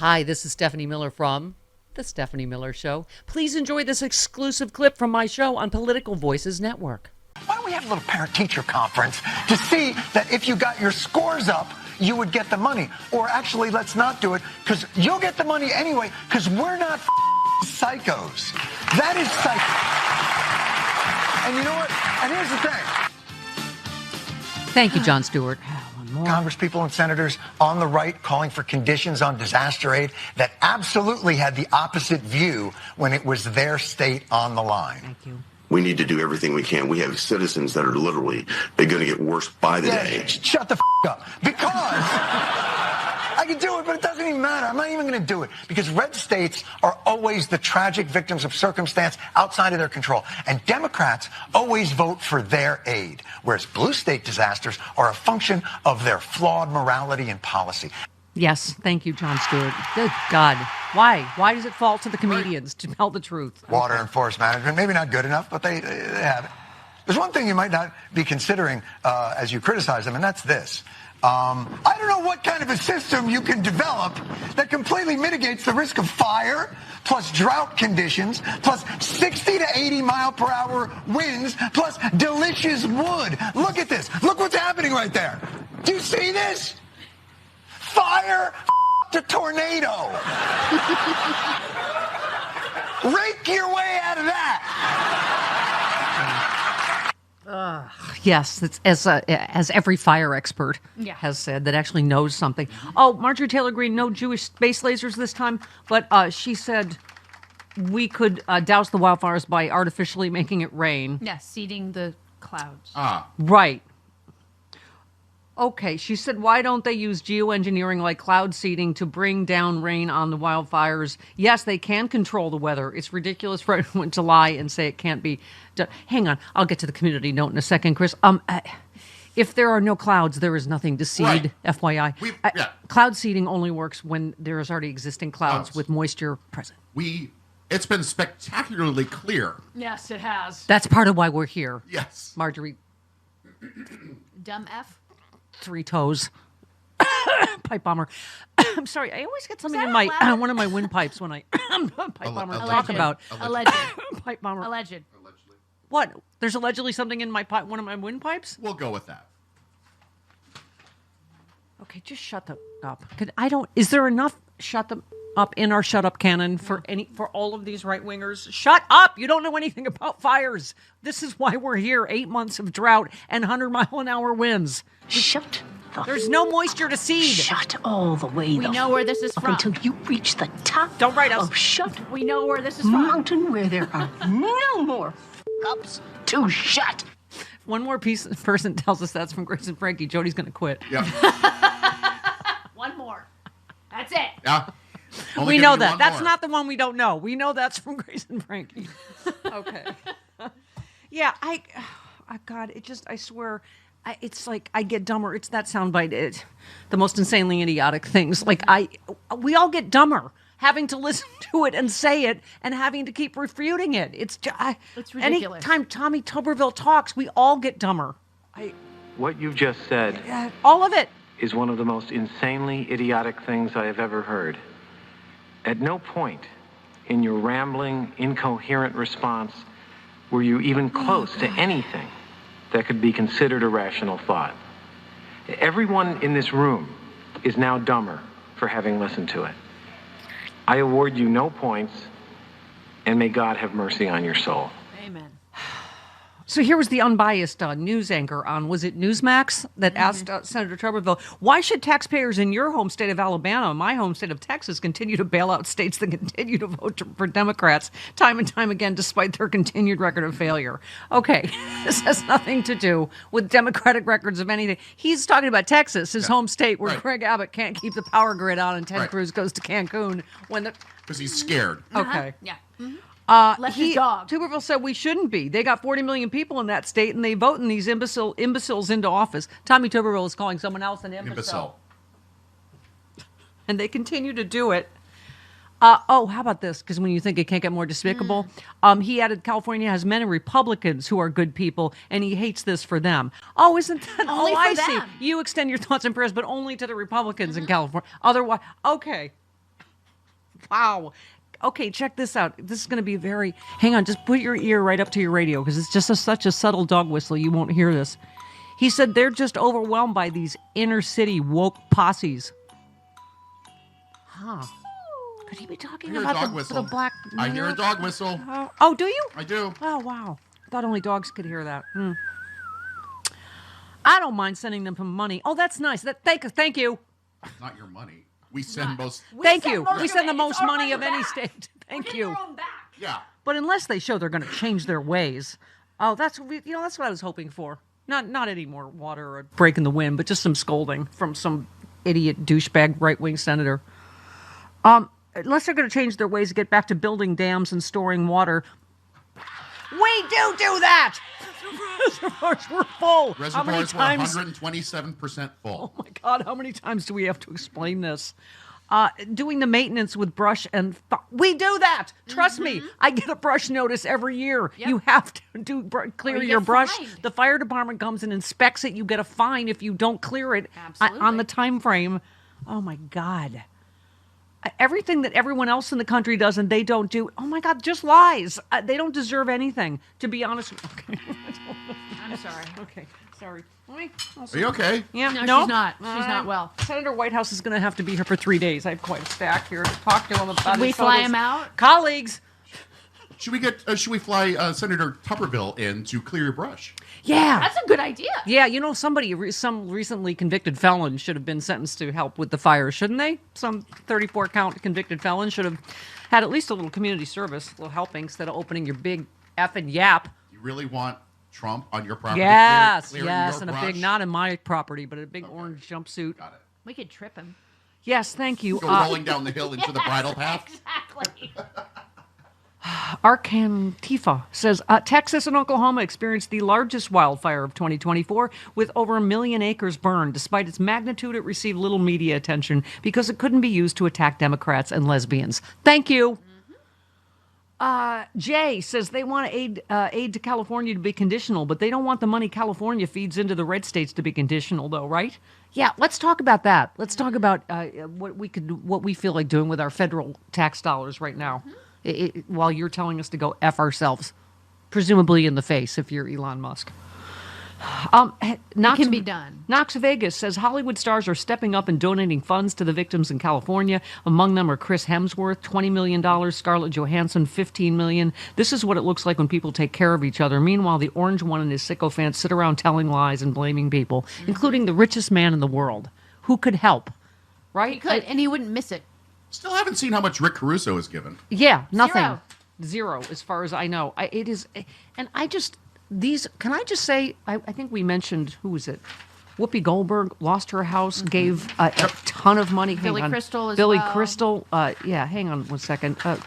Hi, this is Stephanie Miller from The Stephanie Miller Show. Please enjoy this exclusive clip from my show on Political Voices Network. Why don't we have a little parent-teacher conference to see that if you got your scores up, you would get the money? Or actually, let's not do it, because you'll get the money anyway, because we're not psychos. That is psycho. And you know what? And here's the thing. Thank you, Jon Stewart. Congresspeople and senators on the right calling for conditions on disaster aid that absolutely had the opposite view when it was their state on the line. Thank you. We need to do everything we can. We have citizens that are literally, they're going to get worse by the day. Shut the up. Because I can do it, but it doesn't even matter. I'm not even going to do it. Because red states are always the tragic victims of circumstance outside of their control. And Democrats always vote for their aid, whereas blue state disasters are a function of their flawed morality and policy. Yes, thank you, Jon Stewart. Good God. Why? Why does it fall to the comedians to tell the truth? Water and forest management, maybe not good enough, but they have it. There's one thing you might not be considering as you criticize them, and that's this. I don't know what kind of a system you can develop that completely mitigates the risk of fire, plus drought conditions, plus 60 to 80 mile per hour winds, plus delicious wood. Look at this. Look what's happening right there. Do you see this? Fire to tornado. Rake your way out of that. Yes, it's, as every fire expert has said that actually knows something. Oh, Marjorie Taylor Greene, no Jewish space lasers this time, but she said we could douse the wildfires by artificially making it rain. Yes, seeding the clouds. Right. Okay, she said, why don't they use geoengineering like cloud seeding to bring down rain on the wildfires? Yes, they can control the weather. It's ridiculous for anyone to lie and say it can't be done. Hang on, I'll get to the community note in a second, Chris. If there are no clouds, there is nothing to seed, Right. FYI. Cloud seeding only works when there is already existing clouds with moisture present. It's been spectacularly clear. Yes, it has. That's part of why we're here. Yes. Marjorie, Dumb F. 3 toes. Pipe bomber. I'm sorry, I always get something in that my allowed? one of my windpipes when I pipe bomber Alleged. talk about Alleged. pipe bomber. Alleged. Allegedly. What? There's allegedly something in my one of my windpipes? We'll go with that. Okay, just shut the up. Is there enough shut them up in our shut up canon for all of these right wingers? Shut up! You don't know anything about fires. This is why we're here. 8 months of drought and 100-mile-an-hour winds. Shut There's no moisture to seed. Shut all the way. We know where this is up from. until you reach the top. Don't write us. Of shut We know where this is from. mountain where there are no more ups to shut. One more person tells us that's from Grace and Frankie. Jody's going to quit. Yeah. One more. That's it. Yeah. Only We giving know you that. one That's more. not the one we don't know. We know that's from Grace and Frankie. Okay. Yeah, God, I swear, it's like I get dumber. It's that soundbite. The most insanely idiotic things. Like we all get dumber having to listen to it and say it and having to keep refuting it. It's ridiculous. Anytime Tommy Tuberville talks, we all get dumber. What you just said All of it. is one of the most insanely idiotic things I have ever heard. At no point in your rambling, incoherent response were you even close to anything that could be considered a rational thought. Everyone in this room is now dumber for having listened to it. I award you no points, and may God have mercy on your soul. Amen. So here was the unbiased news anchor on, was it Newsmax, that asked Senator Tuberville, why should taxpayers in your home state of Alabama, my home state of Texas, continue to bail out states that continue to vote for Democrats time and time again despite their continued record of failure? Okay, this has nothing to do with Democratic records of anything. He's talking about Texas, his home state, where Right. Greg Abbott can't keep the power grid on and Ted Right. Cruz goes to Cancun when the... Because he's scared. Okay. Yeah. Left his dog. Tuberville said we shouldn't be. They got 40 million people in that state, and they voting these imbeciles into office. Tommy Tuberville is calling someone else an imbecile. And they continue to do it. How about this? Because when you think it can't get more despicable, he added California has many Republicans who are good people, and he hates this for them. Oh, isn't that... Only oh, for I them. see. You extend your thoughts and prayers, but only to the Republicans in California. Otherwise... Okay. Wow. Okay, check this out. This is going to be very... Hang on, just put your ear right up to your radio because it's just such a subtle dog whistle. You won't hear this. He said they're just overwhelmed by these inner city woke posses. Huh. Could he be talking about the black... I hear a dog whistle. Oh, do you? I do. Oh, wow. I thought only dogs could hear that. I don't mind sending them some money. Oh, that's nice. Thank you. Not your money. We send most. Thank you. We send the most money of any state. Thank you. Yeah. But unless they show they're going to change their ways, that's what I was hoping for. Not any more water or break in the wind, but just some scolding from some idiot douchebag right-wing senator. Unless they're going to change their ways to get back to building dams and storing water. We do that. Reservoirs were full. Reservoirs were 127% full. Oh my God! How many times do we have to explain this? Doing the maintenance with brush and we do that. Trust me, I get a brush notice every year. Yep. You have to clear your brush. Fined. The fire department comes and inspects it. You get a fine if you don't clear it on the time frame. Oh my God. Everything that everyone else in the country does and they don't do, oh my God, just lies. They don't deserve anything, to be honest. Okay. I'm sorry. Okay, sorry. Are you okay? Yeah, no, she's not. She's not well. Senator Whitehouse is going to have to be here for 3 days. I have quite a stack here to talk to him about. Should we fly him out? Colleagues. Should we fly Senator Tupperville in to clear your brush? Yeah. That's a good idea. Yeah, some recently convicted felon should have been sentenced to help with the fire, shouldn't they? Some 34-count convicted felon should have had at least a little community service, a little helping, instead of opening your big effing yap. You really want Trump on your property? Yes, clearing yes, your and brush? a big, not in my property, but a big orange jumpsuit. Got it. We could trip him. Yes, thank you. Go rolling down the hill into the bridle path? Exactly. Arcantifa says, Texas and Oklahoma experienced the largest wildfire of 2024 with over 1 million acres burned. Despite its magnitude, it received little media attention because it couldn't be used to attack Democrats and lesbians. Thank you. Jay says they want aid to California to be conditional, but they don't want the money California feeds into the red states to be conditional, though, right? Yeah, let's talk about that. Let's talk about what we feel like doing with our federal tax dollars right now. While you're telling us to go F ourselves, presumably in the face if you're Elon Musk. It can be done. Knox Vegas says Hollywood stars are stepping up and donating funds to the victims in California. Among them are Chris Hemsworth, $20 million, Scarlett Johansson, $15 million. This is what it looks like when people take care of each other. Meanwhile, the orange one and his sycophants sit around telling lies and blaming people, including the richest man in the world. Who could help? Right? He could, and he wouldn't miss it. Still haven't seen how much Rick Caruso has given. Yeah, nothing. Zero, as far as I know. It is, and I just, can I just say, I think we mentioned, who was it? Whoopi Goldberg lost her house, gave a ton of money. Billy Crystal as Billy well. Crystal, yeah, hang on one second. Dear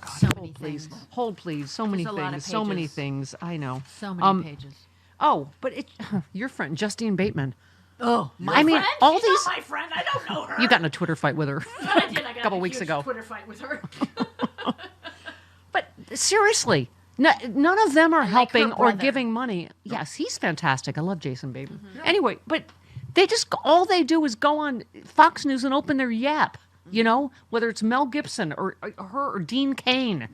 God, So many things. Hold, please. So many a lot of things. So many pages. things. I know. So many pages. Oh, but your friend, Justine Bateman. Oh, I mean, friend? all She's these. not my friend. I don't know her. You got in a Twitter fight with her. I did. I got couple a weeks huge ago. Twitter fight with her. But seriously, none of them are helping or brother. giving money. Yes, he's fantastic. I love Jason Bateman. Anyway, but all they do is go on Fox News and open their yap. You know, whether it's Mel Gibson or her or Dean Cain,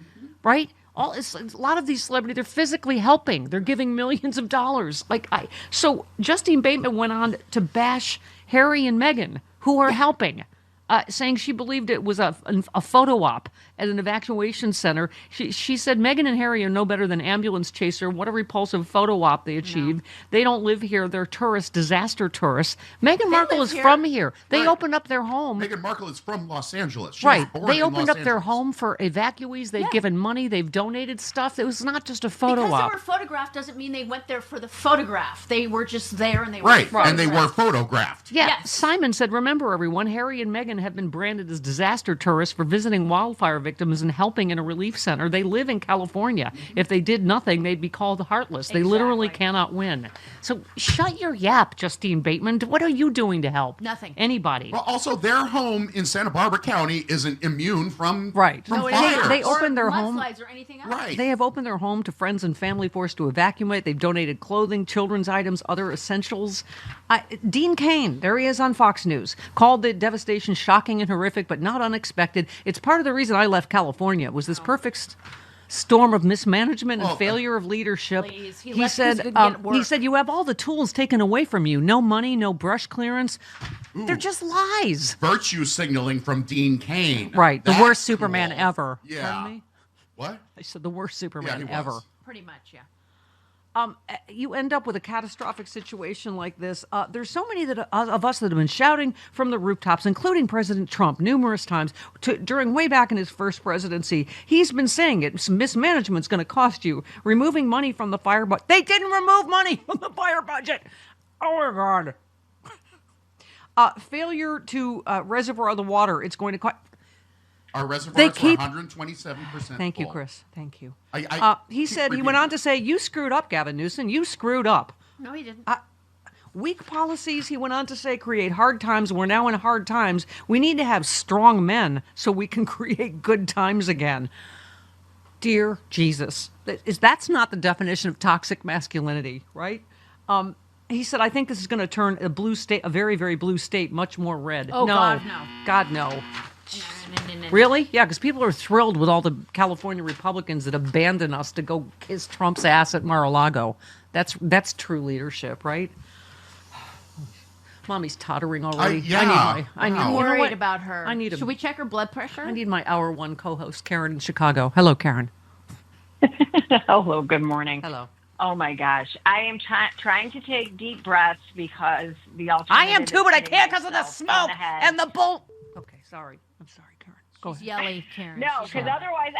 right? It's a lot of these celebrities, they're physically helping. They're giving millions of dollars. So Justine Bateman went on to bash Harry and Meghan, who are helping, saying she believed it was a photo op at an evacuation center. She said Meghan and Harry are no better than ambulance chaser. What a repulsive photo op they achieved. No. They don't live here. They're tourists, disaster tourists. Meghan Markle is from here. They opened up their home. Meghan Markle is from Los Angeles. She Right. was born They in opened Los up their Angeles. home for evacuees. They've given money. They've donated stuff. It was not just a photo Because op. they were photographed doesn't mean they went there for the photograph. They were just there and they were Right, photographed. and they were photographed. Yeah, Yes. Simon said, remember, everyone, Harry and Meghan have been branded as disaster tourists for visiting wildfire victims and helping in a relief center. They live in California. If they did nothing, they'd be called heartless. They literally cannot win. So shut your yap, Justine Bateman. What are you doing to help? Nothing. Anybody. Well, also, their home in Santa Barbara County isn't immune from Right. from No, fire. they opened their home. Mudslides or anything else. Right. They have opened their home to friends and family forced to evacuate. They've donated clothing, children's items, other essentials. Dean Cain, there he is on Fox News, called the devastation shocking and horrific, but not unexpected. It's part of the reason I left California. It was this perfect storm of mismanagement and failure of leadership. Please. He He left 'cause he said, couldn't get work. he said, you have all the tools taken away from you. No money, no brush clearance. They're just lies. Virtue signaling from Dean Cain. Right. The That's worst Superman cool. ever. Yeah. Pardon me? What? I said the worst Superman Yeah, he ever. was. Pretty much, yeah. You end up with a catastrophic situation like this. There's so many of us that have been shouting from the rooftops, including President Trump, numerous times during way back in his first presidency. He's been saying it. Mismanagement's going to cost you. Removing money from the fire budget. They didn't remove money from the fire budget. Oh my God. Failure to reservoir the water. It's going to cost. Our reservoirs keep- were 127% Thank you, full. Chris. Thank you. He He went on to say, you screwed up, Gavin Newsom. You screwed up. No, he didn't. Weak policies, he went on to say, create hard times. We're now in hard times. We need to have strong men so we can create good times again. Dear Jesus. That's not the definition of toxic masculinity, right? He said, I think this is going to turn a very, very blue state much more red. Oh, no. God, no. God, no. No. Really? Yeah, because people are thrilled with all the California Republicans that abandon us to go kiss Trump's ass at Mar-a-Lago. That's true leadership, right? Mommy's tottering already. Yeah. I need. Wow. You know Worried what? about her. I need Should we check her blood pressure? I need my hour one co-host, Karen in Chicago. Hello, Karen. Hello, good morning. Hello. Oh my gosh, I am trying to take deep breaths because the alternative. I am too, is but I hitting can't because of the myself in smoke head. and the bolt. Okay, sorry. I'm sorry, Karen. Go She's ahead. yelly, Karen. No, She's because yelly. otherwise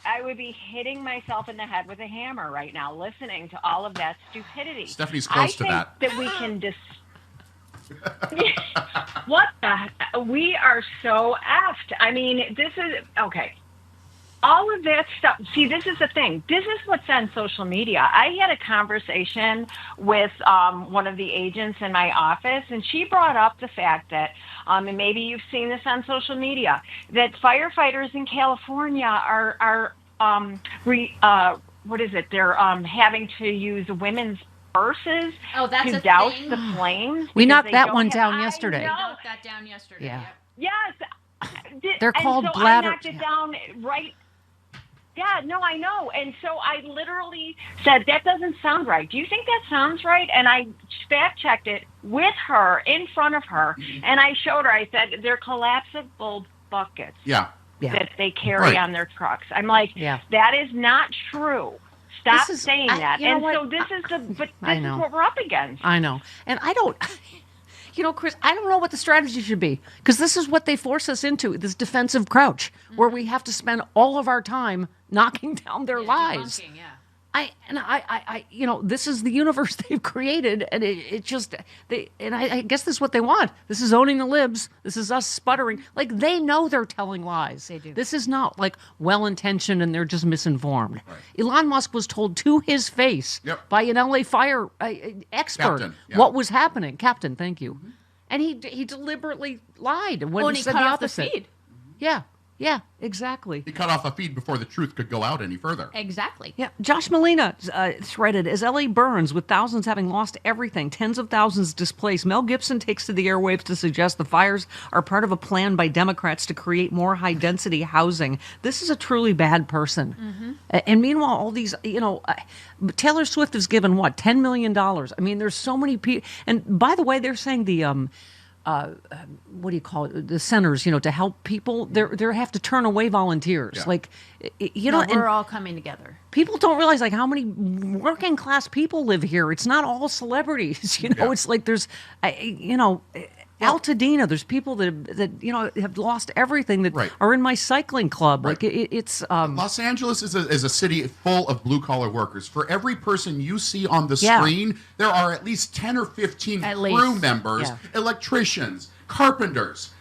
I would be hitting myself in the head with a hammer right now, listening to all of that stupidity. Stephanie's close to that. I think that we can what the? We are so effed. I mean, this is okay. All of that stuff. See, this is the thing. This is what's on social media. I had a conversation with one of the agents in my office, and she brought up the fact that, and maybe you've seen this on social media, that firefighters in California are what is it? They're having to use women's purses Oh, that's to a douse thing? the flames. We because knocked they that don't one have- down I yesterday. know. Note that down yesterday. Yeah. Yep. Yes. They're And called so bladder- I knocked it down right. Yeah, no, I know. And so I literally said, that doesn't sound right. Do you think that sounds right? And I fact checked it with her, in front of her, and I showed her, I said, they're collapsible buckets Yeah. Yeah. that they carry Right. on their trucks. I'm like, Yeah. that is not true. Stop This is- saying I- that. you know And what? so this is but I this know. is what we're up against. I know. And I don't, Chris, I don't know what the strategy should be because this is what they force us into, this defensive crouch where we have to spend all of our time knocking down their lies. Debunking, yeah. This is the universe they've created, and I guess this is what they want. This is owning the libs. This is us sputtering. Like, they know they're telling lies. They do. This is not like well-intentioned and they're just misinformed. Elon Musk was told to his face Yep. by an LA fire expert Captain, yeah. what was happening. Captain, thank you. And he deliberately lied when Well, and he he said cut the off the opposite. feed. Yeah, exactly. He cut off a feed before the truth could go out any further. Exactly. Yeah, Josh Molina threaded as LA burns with thousands having lost everything, tens of thousands displaced. Mel Gibson takes to the airwaves to suggest the fires are part of a plan by Democrats to create more high-density housing. This is a truly bad person. And meanwhile, all these, Taylor Swift has given what, $10 million? I mean, there's so many people. And by the way, they're saying the what do you call it? The centers, to help people. They have to turn away volunteers. Yeah. Like, No, and we're all coming together. people don't realize like how many working class people live here. It's not all celebrities. Yeah. It's like there's, Altadena. There's people that have lost everything that Right. are in my cycling club. Right. Like it's Los Angeles is a city full of blue-collar workers. For every person you see on the Yeah. screen, there are at least 10 or 15 At crew least. members, Yeah. electricians, carpenters,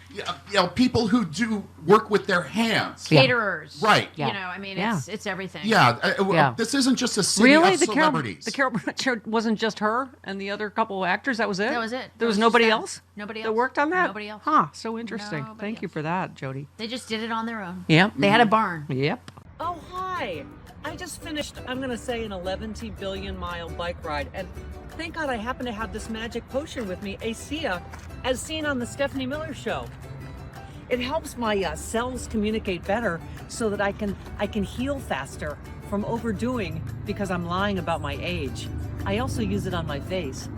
people who do work with their hands. Caterers. Right. You Yeah. know, I mean, Yeah. it's everything. Yeah, Yeah. this isn't just a city really of the Carol celebrities. Burnett wasn't just her and the other couple of actors. That was it. That was it. There That was was nobody just them. else. Nobody that else. worked on that. Nobody else. Huh. So interesting. Nobody Thank you else. for that, Jody. They just did it on their own. Yep. They had a barn. Yep. Oh, hi. I just finished, I'm going to say, an 11 billion mile bike ride. And thank God I happen to have this magic potion with me, ASEA, as seen on the Stephanie Miller Show. It helps my cells communicate better so that I can heal faster from overdoing because I'm lying about my age. I also use it on my face.